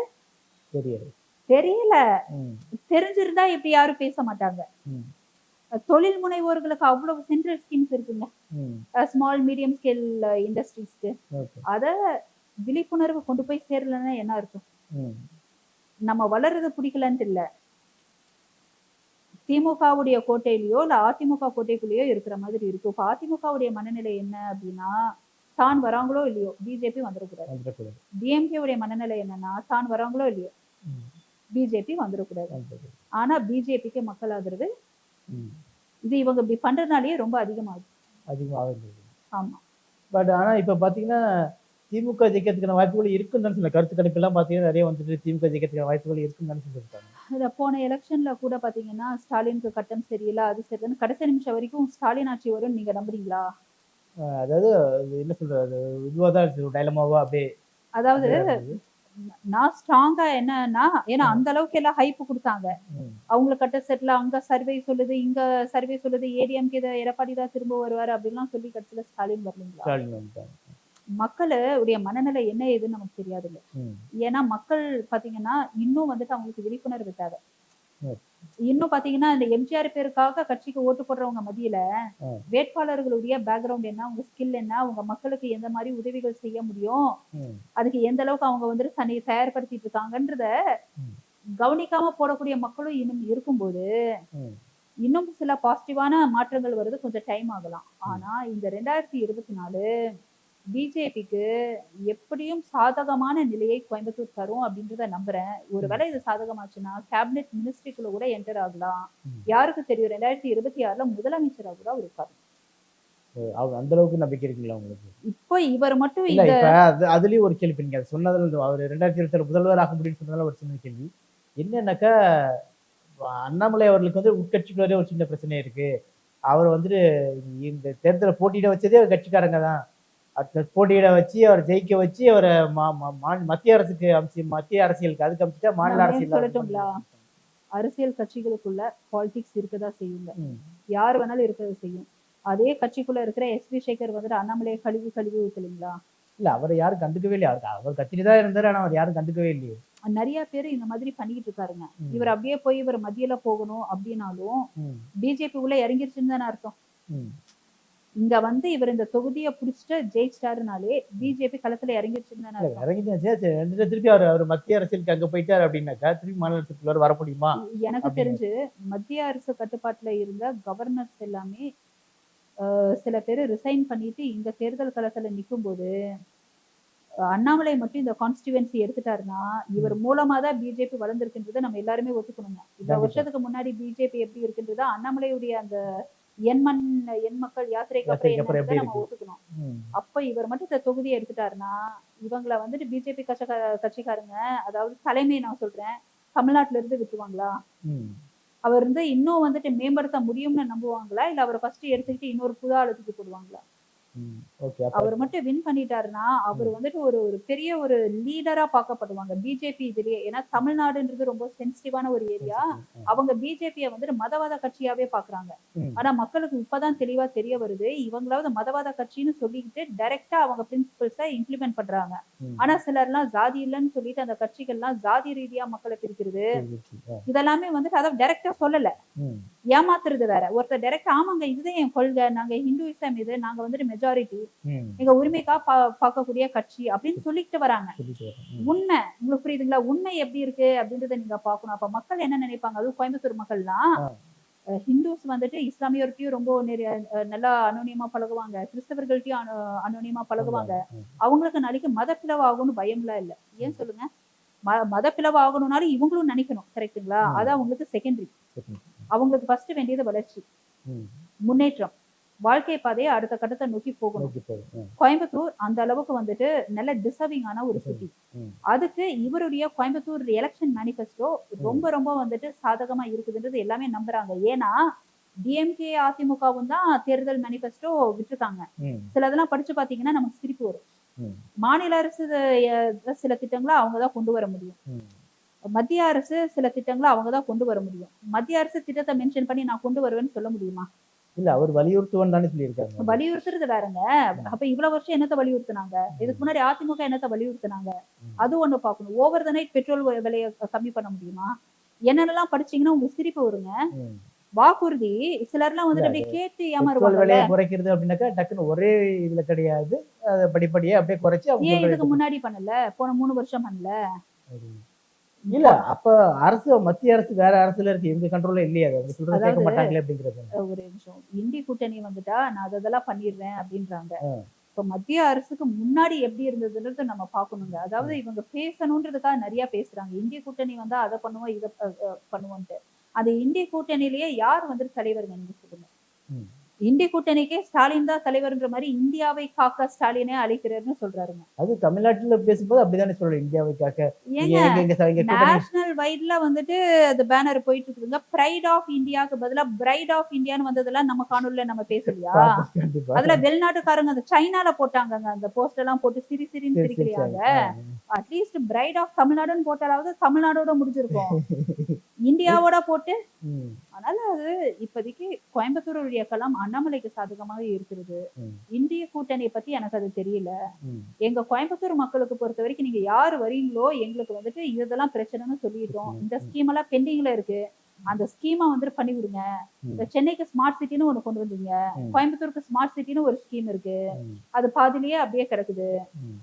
தெரியாது. தெரியல. ம். தெரிஞ்சிருந்தா இப்படி யாரும் பேச மாட்டாங்க. ம். தொழில் முனைவோர்களுக்கு அவ்வளவு சென்ட்ரல் ஸ்கீம்ஸ் இருக்குங்க. ம். ஸ்மால், மீடியம் ஸ்கேல் இண்டஸ்ட்ரீஸ்க்கு. ஓகே. அத விழிப்புணர்வு கொண்டு போய் சேரலன்னா என்ன அர்த்தம்? ம். நம்ம வளர்றது பிடிக்கலன்ட்டு இல்ல. திமுகவுடைய கோட்டையிலயோ இல்ல அதிமுக கோட்டைக்குள்ளேயோ இருக்கிற மாதிரி இருக்கு. இப்ப அதிமுகவுடைய மனநிலை என்ன அப்படின்னா, தான் வராங்களோ இல்லையோ பிஜேபி வந்துடக்கூடாது. வந்துடக்கூடாது. டிஎம்கே உடைய மனநிலை என்னன்னா, தான் வராங்களோ இல்லையோ ம். பிஜேபி வந்துடக்கூடாது. வந்துடக்கூடாது. ஆனா பிஜேபிக்கு மக்கள் ஆதரவு ம். இது இவங்க இப்படி பண்றதுனாலயே ரொம்ப அதிகமாகுது. அதிகமாக இருந்தது. ஆமா. பட் ஆனா இப்ப பாத்தீங்கன்னா திமுக ஜெயிக்கிறதுக்கான வாய்ப்புகள் இருக்குன்னு தானே சொல்ல, கருத்து கணிப்பெல்லாம் பாத்தீங்கன்னா நிறைய வந்துட்டு திமுக ஜெயிக்கிறதுக்கான வாய்ப்புகள் இருக்குன்னு தானே சொல்லியிருக்காங்க. இந்த போன எலெக்ஷன்ல கூட பாத்தீங்கன்னா ஸ்டாலினுக்கு கட்டம் சரியில்லை, அது சரியில்லைன்னு கடைசி நிமிஷம் வரைக்கும் ஸ்டாலின் ஆட்சி வரும்னு நீங்க நம்புறீங்களா? அதாவது அது என்ன சொல்றது, அது இதுவாக தான் இருந்துச்சு, டைலமாவா அப்படியே அதாவது அப்படியே இருந்தது. நான் ஸ்ட்ராங்கா என்னன்னா, ஏன்னா அந்த அளவுக்கு எல்லாம் ஹைப் கொடுத்தாங்க. ம். அவங்களுக்கு கட்ட செட்ல அங்க சர்வே சொல்லுது, இங்க சர்வே சொல்லுது, ஏடிஎம்கே எடப்பாடி தான் திரும்ப வருவாரு அப்படின்லாம் சொல்லி கடைசியில ஸ்டாலின் வரலீங்களா? ஸ்டாலின் வந்துட்டாங்க. மக்களுடைய மனநிலை என்ன ஏதுன்னு நமக்கு தெரியாதுல்ல. ம். ஏன்னா மக்கள் பாத்தீங்கன்னா இன்னும் வந்துட்டு அவங்களுக்கு விழிப்புணர்வு தேவை. ம். இன்னும் பாத்தீங்கன்னா இந்த எம்ஜிஆர் பேருக்காக கட்சிக்கு ஓட்டு போடுறவங்க மத்தியில ம். வேட்பாளர்களுடைய பேக்ரவுண்ட் என்ன, உங்க ஸ்கில் என்ன, உங்க மக்களுக்கு எந்த மாதிரி உதவிகள் செய்ய முடியும், ம். அதுக்கு எந்த அளவுக்கு அவங்க வந்துட்டு தன்னை தயார்படுத்திட்டு இருக்காங்கன்றத ம். கவனிக்காம போடக்கூடிய மக்களும் இன்னும் இருக்கும்போது ம். இன்னும் சில பாசிட்டிவான மாற்றங்கள் வருது, கொஞ்சம் டைம் ஆகலாம். ஆனா இந்த 2024 பிஜேபிக்கு எப்படியும் சாதகமான நிலையை கோயம்புத்தூர் தரும் அப்படின்றத நம்புறேன். ஒருவேளை இது சாதகமாச்சுன்னா கேபினெட் மினிஸ்ட்ரிக்குள்ள கூட என்டர் ஆகலாம். ம். யாருக்கு தெரியும், 2026 முதலமைச்சரா கூட அவர் இருக்காரு. அந்த அளவுக்கு நம்பிக்கை இருக்குங்களா உங்களுக்கு? இப்போ இவர் மட்டும் இல்ல இந்த இப்ப அதுலயும் ஒரு கேள்வி, நீங்க அது சொன்னதுல இருந்து அவர் 2026 முதல்வர் ஆக முடியும்னு சொன்னதால ஒரு சின்ன கேள்வி என்னன்னாக்கா, அண்ணாமலை அவர்களுக்கு வந்து உட்கட்சிக்குள்ளே ஒரு சின்ன பிரச்சனை இருக்கு. அவர் வந்துட்டு இந்த தேர்தலை போட்டியிட வச்சதே அவர் கட்சிக்காரங்க தான். அடுத்த போட்டியிட வச்சு அவர் ஜெயிக்க வச்சு அவரை மத்திய அரசுக்கு அமிச்சு, மத்திய அரசியலுக்கு அதுக்கு அமிச்சுட்டா மாநில நான் ஏன் அரசியல் சொல்லட்டுங்களா, அரசியல் கட்சிகளுக்குள்ள பாலிடிக்ஸ் இருக்கதான் செய்யுங்க. ம். யார் வேணாலும் இருக்கதான் செய்யும். அதே கட்சிக்குள்ள இருக்கிற எஸ்பி சேகர் வந்துட்டு அண்ணாமலையை கழுவி ஊத்தலைங்களா? இல்ல அவரை யாரும் கண்டுக்கவே இல்லையா? அவர் கட்சியில தான் இருந்தாரு, ஆனா அவர் யாரும் கண்டுக்கவே இல்லையே. நிறைய பேர் இந்த மாதிரி பண்ணிட்டு இருக்காருங்க. ம். இவர் அப்படியே போய் இவர் மத்தியில போகணும் அப்படின்னாலும் ம். பிஜேபி உள்ள இறங்கிருச்சுன்னு தானே அர்த்தம். ம். இங்க வந்து இவர் இந்த தொகுதியை புடிச்சிட்டு ஜெயிச்சிட்டாருனாலே பிஜேபி களத்துல இறங்கிருச்சுன்னு தானே இல்ல அர்த்தம். இறங்கிட்டு திருப்பி அவர் மத்திய அரசியலுக்கு அங்க போயிட்டாரு அப்படின்னாக்கா திருப்பி மாநில அரசுக்குள்ள வர முடியுமா? எனக்கு அப்படின்னு. தெரிஞ்சு மத்திய அரசு கட்டுப்பாட்டுல இருந்த கவர்னர்ஸ் எல்லாமே சில பேர் ரிசைன் பண்ணிட்டு இந்த தேர்தல் களத்துல நிக்கும் போது அண்ணாமலை மட்டும் இந்த கான்ஸ்டிடுவன்சி எடுத்துட்டாருன்னா இவர் மூலமா தான் பிஜேபி வளர்ந்துருக்குன்றதை நம்ம எல்லாருமே ஒத்துக்கணுங்க. இவ்வளவு கண்டிப்பா. வருஷத்துக்கு முன்னாடி பிஜேபி எப்படி இருக்குன்றதா அண்ணாமலையுடைய அந்த எண் மக்கள் யாத்திரைக்கு அப்புறம் யாத்திரைக்கு அப்புறம் என்னன்றதை எப்படி நம்ம இருக்கு? ஒத்துக்கணும். ம். அப்ப இவர் மட்டும் இந்த தொகுதியை எடுத்துட்டாருன்னா இவங்களை வந்துட்டு பிஜேபி கட்சிக்காரங்க, அதாவது தலைமையை நான் சொல்றேன், தமிழ்நாட்டுல இருந்து விட்டுருவாங்களா? ம். அவர் வந்து இன்னும் வந்துட்டு மேம்படுத்த முடியும்னு நம்புவாங்களா, இல்ல அவரை ஃபர்ஸ்ட் எடுத்துக்கிட்டு இன்னொரு புது ஆளுக்கு போடுவாங்களா? ம். ஓகே. அவர் மட்டும் வின் பண்ணிட்டாருன்னா அவர் வந்துட்டு ஒரு ஒரு பெரிய ஒரு லீடரா பார்க்கப்படுவாங்க பிஜேபி இதுலயே. ஏன்னா தமிழ்நாடுன்றது ரொம்ப சென்சிட்டிவான ஒரு ஏரியா. அவங்க பிஜேபியை வந்துட்டு மதவாத கட்சியாவே பாக்குறாங்க. ம். ஆனா மக்களுக்கு இப்பதான் தெளிவா தெரிய வருது, இவங்களாவது மதவாத கட்சின்னு சொல்லிக்கிட்டு டைரக்டா அவங்க பிரின்சிபல்ஸை இம்ப்ளிமெண்ட் பண்றாங்க. ம். ஆனா சிலர்லாம் ஜாதி இல்லைன்னு சொல்லிட்டு அந்த கட்சிகள்லாம் ஜாதி ரீதியா மக்களை பிரிக்கிறது, இதெல்லாமே வந்துட்டு அதை டைரக்டா சொல்லல, ம். ஏமாத்துறது வேற. ஒருத்தர் டைரக்டா ஆமாங்க இதுதான் என் கொள்கை, நாங்க ஹிந்துயிசம், இது நாங்க வந்துட்டு மெஜாரிட்டி, ம். எங்க உரிமைக்கா பார்க்கக்கூடிய கட்சி அப்படின்னு சொல்லிட்டு வராங்க. ம். உண்மை உங்களுக்கு புரியுதுங்களா? உண்மை எப்படி இருக்கு அப்படின்றத நீங்க பார்க்கணும். அப்ப மக்கள் என்ன நினைப்பாங்க, அதுவும் கோயம்புத்தூர் மக்கள்லாம் ஹிந்துஸ் வந்துட்டு இஸ்லாமியர்கிட்டயும் ரொம்ப நல்லா அனோனியமா பழகுவாங்க, கிறிஸ்தவர்கள்ட்டையும் அனோனியமா பழகுவாங்க. அவங்களுக்கு நாளைக்கு மத பிளவாகும்னு பயம்லாம் இல்லை. ஏன் சொல்லுங்க, மத பிளவாகணும்னாலும் இவங்களும் நினைக்கணும், கரெக்டுங்களா? அது அவங்களுக்கு செகண்டரி. அவங்களுக்கு ஃபர்ஸ்ட் வேண்டியது வளர்ச்சி, முன்னேற்றம், வாழ்க்கை பாதையை அடுத்த கட்டத்தை நோக்கி போகணும். கோயம்புத்தூர் அந்த அளவுக்கு வந்துட்டு நல்ல டிசர்விங்கான ஒரு சிட்டி. அதுக்கு இவருடைய கோயம்புத்தூர் எலெக்ஷன் மேனிஃபெஸ்டோ ரொம்ப ரொம்ப வந்துட்டு சாதகமா இருக்குதுன்றது எல்லாமே நம்புறாங்க. ஏன்னா டிஎம்கே அதிமுகவும் தான் தேர்தல் மேனிஃபெஸ்டோ விட்டுருக்காங்க. சிலதெல்லாம் படிச்சு பாத்தீங்கன்னா நமக்கு சிரிப்பு வரும். மாநில அரசு சில திட்டங்களை அவங்கதான் கொண்டு வர முடியும், மத்திய அரசு சில திட்டங்களை அவங்கதான் கொண்டு வர முடியும். மத்திய அரசு திட்டத்தை மென்ஷன் பண்ணி நான் கொண்டு வருவேன்னு சொல்ல முடியுமா? இல்ல அவர் வலியுறுத்துவன்னு தானே சொல்லியிருக்காங்க. வலியுறுத்துறது வேறங்க. அப்ப இவ்வளவு வருஷம் என்னத்தை வலியுறுத்தினாங்க? இதுக்கு முன்னாடி அதிமுக என்னத்தை வலியுறுத்தினாங்க? அது ஒண்ணு பார்க்கணும். ஓவர் த நைட் பெட்ரோல் விலையை கம்மி பண்ண முடியுமா? என்னென்னலாம் படிச்சீங்கன்னா உங்களுக்கு சிரிப்பு வருங்க. வாக்குறுதி சிலர்லாம் வந்துட்டு அப்படியே கேட்டு ஏமாறுவாங்க. விலையை குறைக்கிறது அப்படின்னாக்கா டக்குன்னு ஒரே இதுல கிடையாது, படிப்படியே அப்படியே குறைச்சு ஏன் இதுக்கு முன்னாடி பண்ணல, போன 3 வருஷம் பண்ணல? இல்ல அப்ப அரசு, மத்திய அரசு வேற அரசுல இருக்கு, எங்க கண்ட்ரோல்ல இல்லையா? அவங்க சொல்றது கேட்க மாட்டாங்களே அப்படிங்கிறது. ஒரு நிமிஷம், இந்தி கூட்டணி வந்துட்டா நான் அதெல்லாம் பண்ணிடுறேன் அப்படின்றாங்க. இப்ப மத்திய அரசுக்கு முன்னாடி எப்படி இருந்ததுன்றது நம்ம பாக்கணுங்க. அதாவது இவங்க பேசணுன்றதுக்காக நிறைய பேசுறாங்க, இந்திய கூட்டணி வந்தா அதை பண்ணுவோம் இதை பண்ணுவோம்ட்டு. அது இந்திய கூட்டணியிலேயே யார் வந்துட்டு தலைவருங்க நீங்க சொல்லுங்க? இந்திய கூட்டணிக்கே ஸ்டாலின் தான் தலைவர்ன்ற மாதிரி இந்தியாவை காக்க ஸ்டாலினே அழைக்கிறாருன்னு சொல்றாருங்க. அது தமிழ்நாட்டுல பேசும்போது அப்படிதானே சொல்றேன், இந்தியாவை காக்க. நீங்க ஏங்க எங்க எங்க கூட்டணி நேஷனல் வைட்ல வந்துட்டு அந்த பேனர் போயிட்டு இருக்குதுங்க. பிரைட் ஆஃப் இந்தியாக்கு பதிலா பிரைட் ஆஃப் இந்தியான்னு வந்ததெல்லாம் நம்ம காணொலியில நம்ம பேசலையா? பார்த்தோம், கண்டிப்பா. அதுல வெளிநாட்டுக்காரங்க அந்த சைனால போட்டாங்கங்க அந்த போஸ்ட் எல்லாம் போட்டு சிரி சிரின்னு சரி, சரி, சிரிக்கிறியாங்க. சரி. அட்லீஸ்ட் பிரைட் ஆஃப் தமிழ்நாடுன்னு போட்டாலாவது தமிழ்நாடோட முடிஞ்சிருக்கும். இந்தியாவோட போட்டு ம், அதனால அது இப்போதைக்கு கோயம்புத்தூர் இயக்கலாம் அண்ணாமலைக்கு சாதகமாக இருக்கிறது. ம், இந்திய கூட்டணியை பத்தி எனக்கு அது தெரியல. ம். எங்க கோயம்புத்தூர் மக்களுக்கு பொறுத்த வரைக்கும் நீங்க யாரு வரீங்களோ எங்களுக்கு வந்துட்டு இதெல்லாம் பிரச்சனைன்னு சொல்லிட்டோம். இந்த ஸ்கீம் எல்லாம் பெண்டிங்ல இருக்கு. அந்த ஸ்கீமை வந்துட்டு பண்ணி விடுங்க. இந்த சென்னைக்கு ஸ்மார்ட் சிட்டின்னு ஒண்ணு கொண்டு வந்தீங்க. கோயம்புத்தூருக்கு ஸ்மார்ட் சிட்டின்னு ஒரு ஸ்கீம் இருக்கு. அது பாதிலேயே அப்படியே கிடக்குது.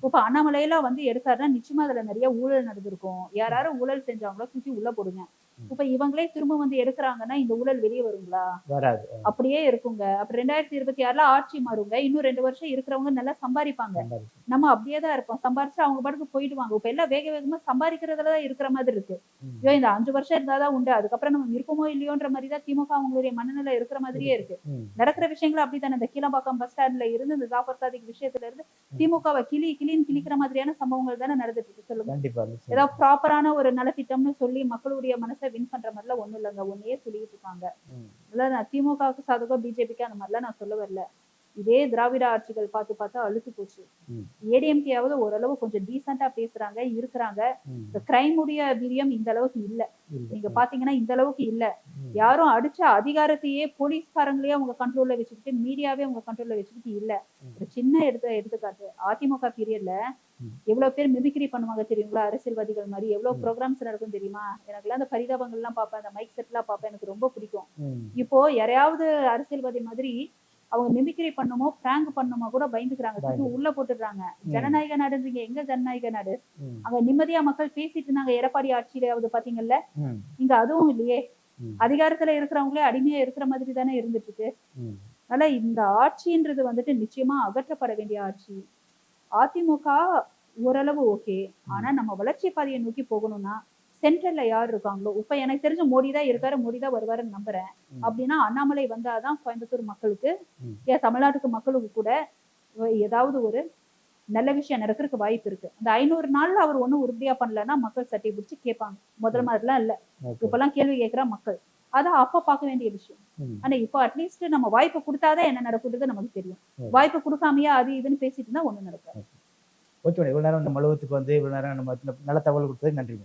இப்ப அண்ணாமலையில வந்து எடுத்தாருன்னா நிச்சயமா அதுல நிறைய ஊழல் நடந்திருக்கும். யாராரு ஊழல் செஞ்சாங்களோ தூக்கி உள்ள போடுங்க. இப்ப இவங்களே திரும்ப வந்து எடுக்கிறாங்கன்னா இந்த ஊழல் வெளியே வருங்களா? வராது. அப்படியே இருக்குங்க. அப்ப 2026ல ஆட்சி மாறுங்க. இன்னும் 2 வருஷம் இருக்கிறவங்க நல்லா சம்பாதிப்பாங்க. நம்ம அப்படியே தான் இருப்போம். சம்பாரிச்சு அவங்க பாட்டுக்கு போயிடுவாங்க. இப்ப எல்லாம் வேக வேகமா சம்பாதிக்கிறதுலதான் இருக்கிற மாதிரி இருக்கு. ஐயோ இந்த 5 வருஷம் இருந்தாதான் உண்டு. அதுக்கப்புறம் நம்ம இருப்போமோ இல்லையோன்ற மாதிரி தான் திமுக அவங்களுடைய மனநிலை இருக்கிற மாதிரியே இருக்கு. நடக்கிற விஷயங்கள் அப்படித்தானே. இந்த கீழம்பாக்கம் பஸ் ஸ்டாண்ட்ல இருந்து இந்த ஜாஃபர் சாதிக் விஷயத்துல இருந்து திமுகவை கிளின்னு கிழிக்கிற மாதிரியான சம்பவங்கள் தானே நடந்துட்டு இருக்கு. சொல்லுங்க. ஏதாவது ப்ராப்பரான ஒரு நலத்திட்டம்னு சொல்லி மக்களுடைய மனசை வின் பண்ற மாதிரிலாம் ஒண்ணும் இல்லைங்க. ஒன்னையே சொல்லிட்டு இருக்காங்க. அதெல்லாம் நான் திமுகவுக்கு சாதகம் பிஜேபிக்கு அந்த மாதிரிலாம் நான் சொல்ல வரல. இதே திராவிட ஆட்சிகள் பார்த்து அழுத்து போச்சு. ஏடிஎம்கேயாவது ஓரளவு கொஞ்சம் டீசெண்டா பேசுறாங்க இருக்கிறாங்க. இந்த கிரைமுடைய வீரியம் இந்த அளவுக்கு இல்ல. நீங்க பாத்தீங்கன்னா இந்த அளவுக்கு இல்ல. யாரும் அடிச்ச அதிகாரத்தையே போலீஸ்காரங்களே அவங்க கண்ட்ரோல்ல வச்சுக்கிட்டு மீடியாவே அவங்க கண்ட்ரோல்ல வச்சுக்கிட்டு இல்ல. ஒரு சின்ன எடுத்துக்காட்டு அதிமுக பீரியட்ல எவ்வளவு பேர் மிமிக்ரி பண்ணுவாங்க தெரியுங்களா? அரசியல்வாதிகள் மாதிரி எவ்வளவு ப்ரோக்ராம்ஸ் நடக்கும் தெரியுமா? எனக்கு எல்லாம் அந்த பரிதாபங்கள் எல்லாம் பார்ப்பேன், அந்த மைக் செட் எல்லாம் பார்ப்பேன். எனக்கு ரொம்ப பிடிக்கும். இப்போ யாரையாவது அரசியல்வாதி மாதிரி அவங்க மிமிக்ரி பண்ணுமோ பிராங்க் பண்ணுமோ கூட பயந்துக்கிறாங்க. தூக்கி உள்ள போட்டுடுறாங்க. ஜனநாயக நாடுன்றீங்க, எங்க ஜனநாயக நாடு? அங்க நிம்மதியா மக்கள் பேசிட்டு இருந்தாங்க. எடப்பாடி ஆட்சியிலாவது பாத்தீங்கல்ல? இங்க அதுவும் இல்லையே. அதிகாரத்துல இருக்கிறவங்களே அடிமையா இருக்கிற மாதிரி தானே இருந்துட்டு இருக்கு. அதனால இந்த ஆட்சின்றது வந்துட்டு நிச்சயமா அகற்றப்பட வேண்டிய ஆட்சி. அதிமுக ஓரளவு ஓகே. ஆனா நம்ம வளர்ச்சி பாதையை நோக்கி போகணும்னா சென்ட்ரல்ல யார் இருக்காங்களோ, இப்ப எனக்கு தெரிஞ்ச மோடி தான் இருக்காரு, மோடி தான் வருவாருன்னு நம்புறேன். அப்படின்னா அண்ணாமலை வந்தாதான் கோயம்புத்தூர் மக்களுக்கு தமிழ்நாட்டுக்கு மக்களுக்கு கூட ஏதாவது ஒரு நல்ல விஷயம் நடக்கிறதுக்கு வாய்ப்பு இருக்கு. அந்த 500 நாள்ல அவர் ஒண்ணும் உறுதியா பண்ணலன்னா மக்கள் சட்டை பிடிச்சு கேட்பாங்க. முதல் மாதிரிலாம் இல்ல. இப்பெல்லாம் கேள்வி கேட்கிற மக்கள். அதான் அப்ப பார்க்க வேண்டிய விஷயம். ஆனா இப்போ அட்லீஸ்ட் நம்ம வாய்ப்பு கொடுத்தாதான் என்ன நடக்குறது நமக்கு தெரியும். வாய்ப்பு கொடுக்காமையா அது இதுன்னு பேசிட்டு இருந்தா ஒண்ணும் நடக்காது. ஓகே, இவ்வளவு நேரம் நம்ம அலுவலகத்துக்கு வந்து இவ்வளவு நேரம் நம்ம நல்ல தகவல் கொடுத்தது நன்றி.